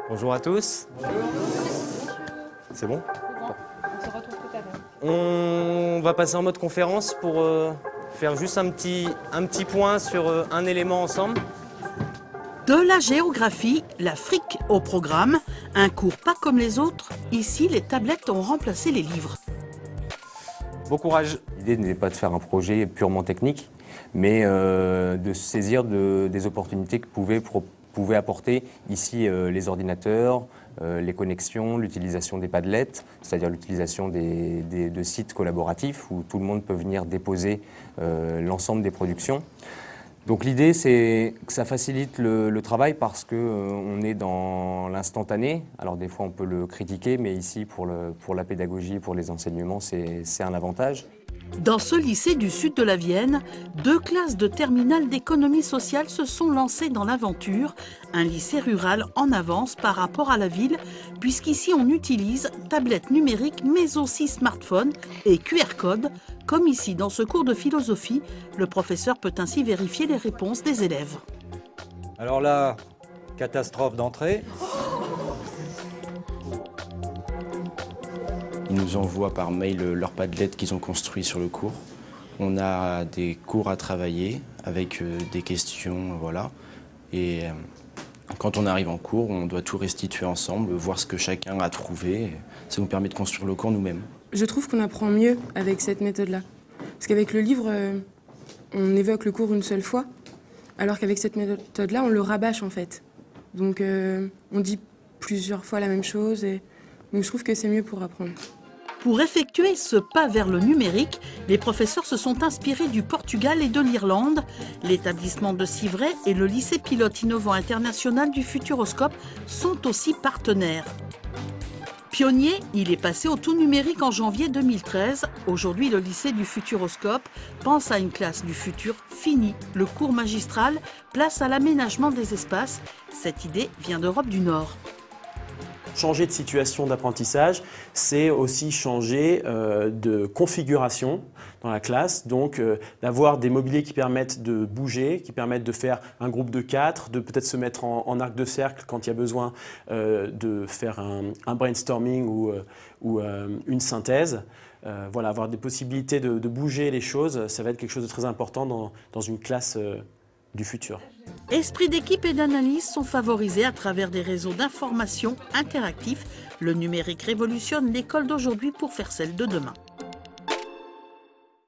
Bonjour à tous. C'est bon? On se retrouve tout à l'heure. On va passer en mode conférence pour faire juste un petit point sur un élément ensemble. De la géographie, l'Afrique au programme, un cours pas comme les autres. Ici, les tablettes ont remplacé les livres. Bon courage. L'idée n'est pas de faire un projet purement technique, mais de se saisir des opportunités que pouvaient apporter ici les ordinateurs, les connexions, l'utilisation des Padlet, c'est-à-dire l'utilisation de sites collaboratifs où tout le monde peut venir déposer l'ensemble des productions. Donc l'idée, c'est que ça facilite le travail parce qu'on est dans l'instantané. Alors des fois, on peut le critiquer, mais ici, pour la pédagogie, pour les enseignements, c'est un avantage. Dans ce lycée du sud de la Vienne, 2 classes de terminale d'économie sociale se sont lancées dans l'aventure. Un lycée rural en avance par rapport à la ville, puisqu'ici on utilise tablettes numériques, mais aussi smartphones et QR code. Comme ici dans ce cours de philosophie, le professeur peut ainsi vérifier les réponses des élèves. Alors là, catastrophe d'entrée. Ils nous envoient par mail leur Padlet qu'ils ont construit sur le cours. On a des cours à travailler avec des questions, voilà. Et quand on arrive en cours, on doit tout restituer ensemble, voir ce que chacun a trouvé. Ça nous permet de construire le cours nous-mêmes. Je trouve qu'on apprend mieux avec cette méthode-là. Parce qu'avec le livre, on évoque le cours une seule fois, alors qu'avec cette méthode-là, on le rabâche en fait. Donc on dit plusieurs fois la même chose, et donc je trouve que c'est mieux pour apprendre. Pour effectuer ce pas vers le numérique, les professeurs se sont inspirés du Portugal et de l'Irlande. L'établissement de Civray et le lycée pilote innovant international du Futuroscope sont aussi partenaires. Pionnier, il est passé au tout numérique en janvier 2013. Aujourd'hui, le lycée du Futuroscope pense à une classe du futur finie. Le cours magistral, place à l'aménagement des espaces. Cette idée vient d'Europe du Nord. Changer de situation d'apprentissage, c'est aussi changer de configuration dans la classe, donc d'avoir des mobiliers qui permettent de bouger, qui permettent de faire un groupe de 4, de peut-être se mettre en arc de cercle quand il y a besoin de faire un brainstorming ou une synthèse. Voilà, avoir des possibilités de bouger les choses, ça va être quelque chose de très important dans une classe du futur. Esprit d'équipe et d'analyse sont favorisés à travers des réseaux d'information interactifs. Le numérique révolutionne l'école d'aujourd'hui pour faire celle de demain.